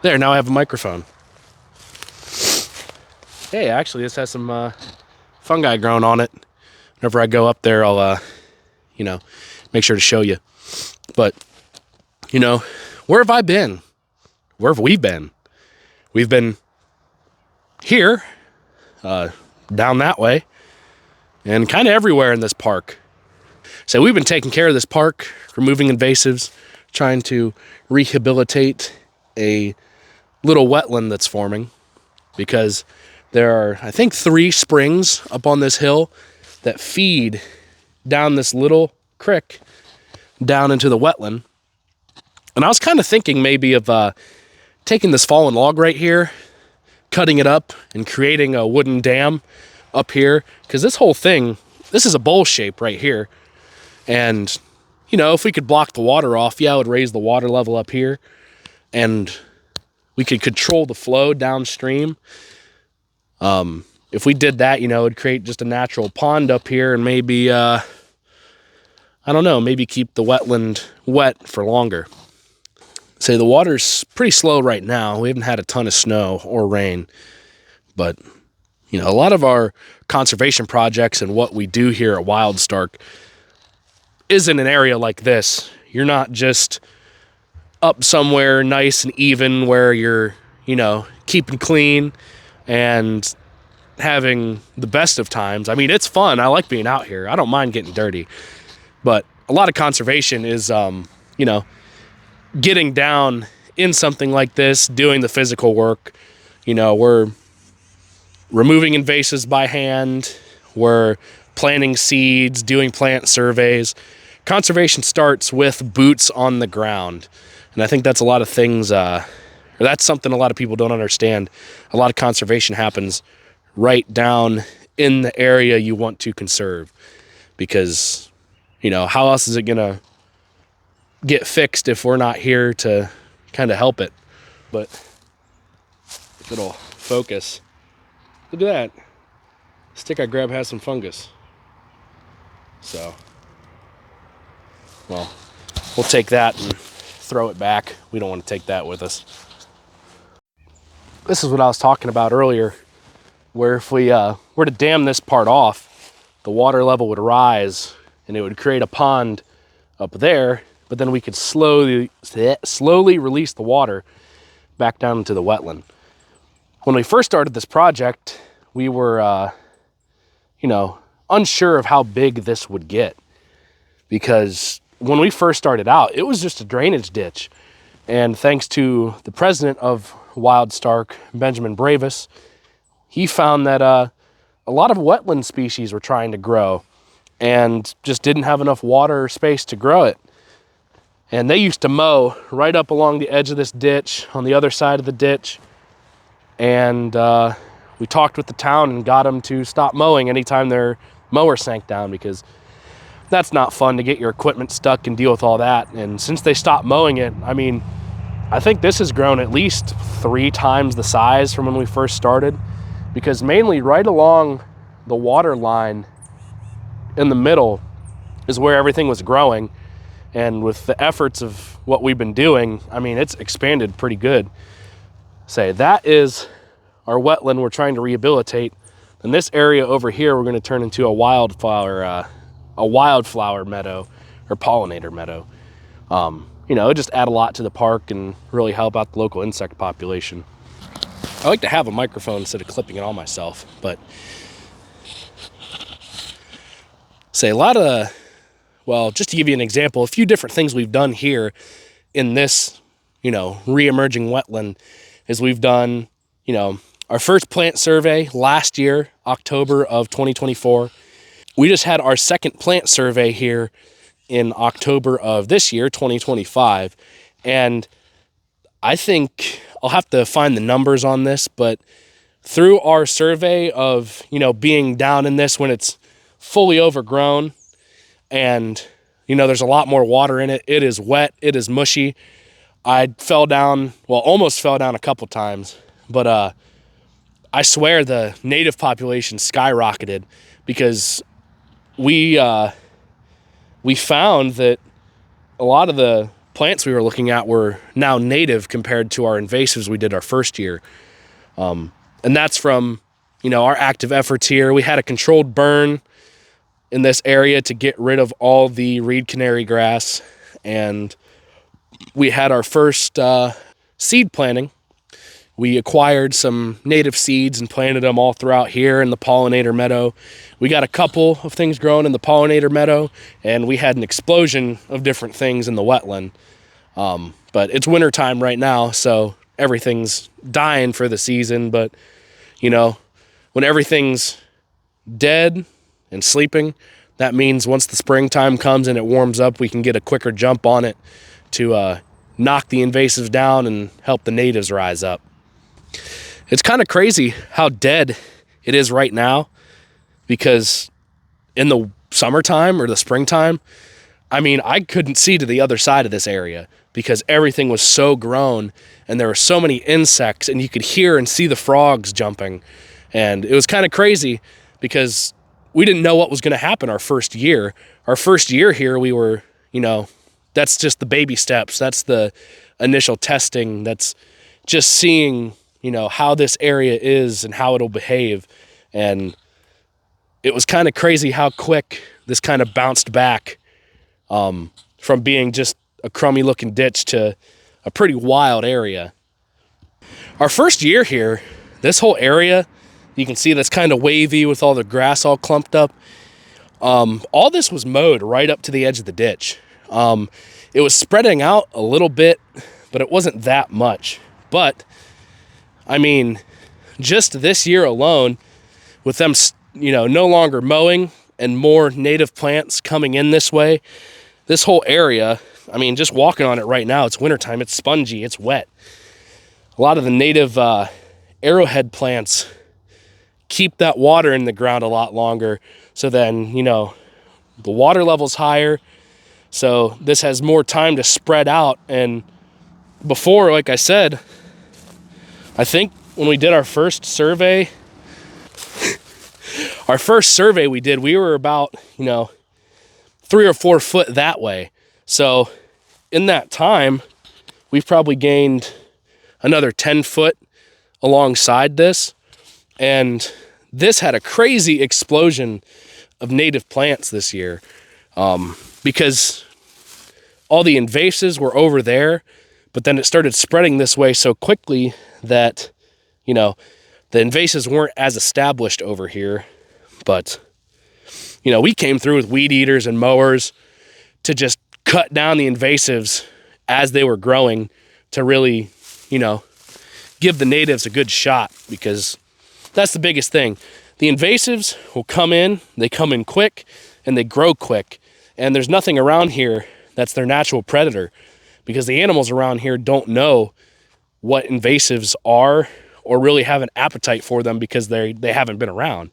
There, now I have a microphone. Hey, actually, this has some fungi growing on it. Whenever I go up there, I'll, make sure to show you. But, where have I been? Where have we been? We've been here, down that way, and kind of everywhere in this park. So we've been taking care of this park, removing invasives, trying to rehabilitate a little wetland that's forming, because there are, I think, 3 springs up on this hill that feed down this little creek down into the wetland. And I was kind of thinking maybe of taking this fallen log right here, cutting it up, and creating a wooden dam up here, because this whole thing, this is a bowl shape right here. And, if we could block the water off, it would raise the water level up here, and we could control the flow downstream. If we did that, it would create just a natural pond up here, and maybe, maybe keep the wetland wet for longer. Say the water's pretty slow right now. We haven't had a ton of snow or rain, but, a lot of our conservation projects and what we do here at WildStark is in an area like this. You're not just up somewhere nice and even where you're, keeping clean and having the best of times. I mean, it's fun. I like being out here. I don't mind getting dirty. But a lot of conservation is, getting down in something like this, doing the physical work. We're removing invasives by hand. We're planting seeds, doing plant surveys. Conservation starts with boots on the ground. And I think that's a lot of things, that's something a lot of people don't understand. A lot of conservation happens right down in the area you want to conserve. Because, how else is it going to get fixed if we're not here to kind of help it? But if it'll focus. Look at that. The stick I grabbed has some fungus. So, well, we'll take that and throw it back. We don't want to take that with us. This is what I was talking about earlier, where if we were to dam this part off, the water level would rise and it would create a pond up there, but then we could slowly release the water back down into the wetland. When we first started this project, we were, unsure of how big this would get, because when we first started out, it was just a drainage ditch. And thanks to the president of WildStark, Benjamin Bravis, he found that a lot of wetland species were trying to grow and just didn't have enough water or space to grow it. And they used to mow right up along the edge of this ditch, on the other side of the ditch. And we talked with the town and got them to stop mowing anytime their mower sank down, because that's not fun to get your equipment stuck and deal with all that. And since they stopped mowing it, I think this has grown at least 3 times the size from when we first started, because mainly right along the water line in the middle is where everything was growing. And with the efforts of what we've been doing, it's expanded pretty good. Say, that is our wetland we're trying to rehabilitate. And this area over here, we're going to turn into a wildflower meadow, or pollinator meadow. It just add a lot to the park and really help out the local insect population. I like to have a microphone instead of clipping it on myself, but say just to give you an example, a few different things we've done here in this, re-emerging wetland is we've done, our first plant survey last year, October of 2024. We just had our second plant survey here in October of this year, 2025. And I think I'll have to find the numbers on this, but through our survey of, being down in this when it's fully overgrown and, there's a lot more water in it, it is wet, it is mushy. I almost fell down a couple times, but I swear the native population skyrocketed, because we found that a lot of the plants we were looking at were now native compared to our invasives we did our first year. And that's from, our active efforts here. We had a controlled burn in this area to get rid of all the reed canary grass. And we had our first seed planting. We acquired some native seeds and planted them all throughout here in the pollinator meadow. We got a couple of things growing in the pollinator meadow, and we had an explosion of different things in the wetland. But it's winter time right now, so everything's dying for the season. But, when everything's dead and sleeping, that means once the springtime comes and it warms up, we can get a quicker jump on it to knock the invasives down and help the natives rise up. It's kind of crazy how dead it is right now, because in the summertime or the springtime, I couldn't see to the other side of this area because everything was so grown and there were so many insects, and you could hear and see the frogs jumping. And it was kind of crazy because we didn't know what was going to happen our first year. Our first year here, we were, that's just the baby steps. That's the initial testing. That's just seeing, how this area is and how it'll behave. And it was kind of crazy how quick this kind of bounced back from being just a crummy looking ditch to a pretty wild area. Our first year here, this whole area, you can see that's kind of wavy with all the grass all clumped up. All this was mowed right up to the edge of the ditch. It was spreading out a little bit, but it wasn't that much. But just this year alone, with them, no longer mowing and more native plants coming in this way, this whole area, just walking on it right now, it's wintertime, it's spongy, it's wet. A lot of the native arrowhead plants keep that water in the ground a lot longer. So then, the water level's higher. So this has more time to spread out. And before, like I said, I think when we did our first survey, we were about, 3 or 4 foot that way. So in that time, we've probably gained another 10 foot alongside this. And this had a crazy explosion of native plants this year, because all the invasives were over there, but then it started spreading this way so quickly that, the invasives weren't as established over here. But, we came through with weed eaters and mowers to just cut down the invasives as they were growing to really, give the natives a good shot, because that's the biggest thing. The invasives will come in, they come in quick, and they grow quick. And there's nothing around here that's their natural predator, because the animals around here don't know what invasives are or really have an appetite for them because they haven't been around.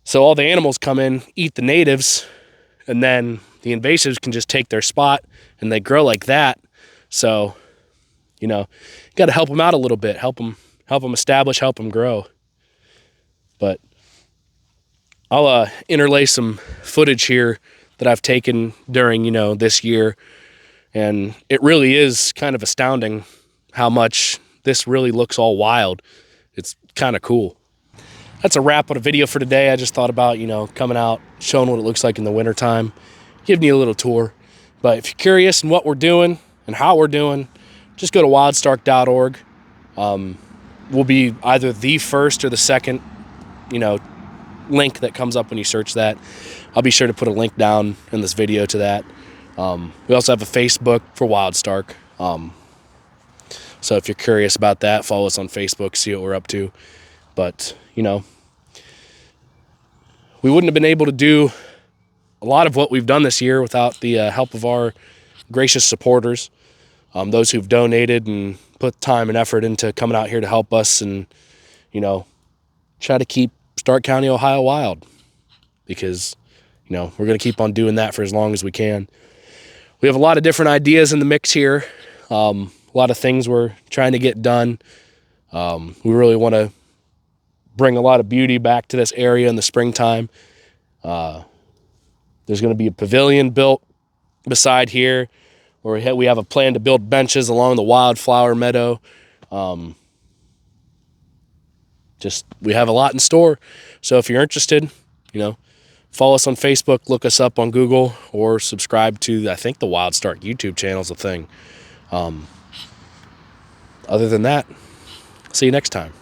So all the animals come in, eat the natives, and then the invasives can just take their spot, and they grow like that. So, you got to help them out a little bit, help them establish, help them grow. But I'll interlace some footage here that I've taken during, this year. And it really is kind of astounding how much this really looks all wild. It's kind of cool. That's a wrap on a video for today. I just thought about, coming out, showing what it looks like in the wintertime, giving you a little tour. But if you're curious in what we're doing and how we're doing, just go to wildstark.org. We'll be either the first or the second, link that comes up when you search that. I'll be sure to put a link down in this video to that. We also have a Facebook for WildStark. So if you're curious about that, follow us on Facebook, see what we're up to. But, we wouldn't have been able to do a lot of what we've done this year without the help of our gracious supporters, those who've donated and put time and effort into coming out here to help us and, try to keep Stark County, Ohio wild, because, we're going to keep on doing that for as long as we can. We have a lot of different ideas in the mix here. A lot of things we're trying to get done. We really want to bring a lot of beauty back to this area in the springtime. There's going to be a pavilion built beside here. or we have a plan to build benches along the wildflower meadow. We have a lot in store. So if you're interested, follow us on Facebook, look us up on Google, or subscribe to, I think, the Wild Stark YouTube channel is a thing. Other than that, see you next time.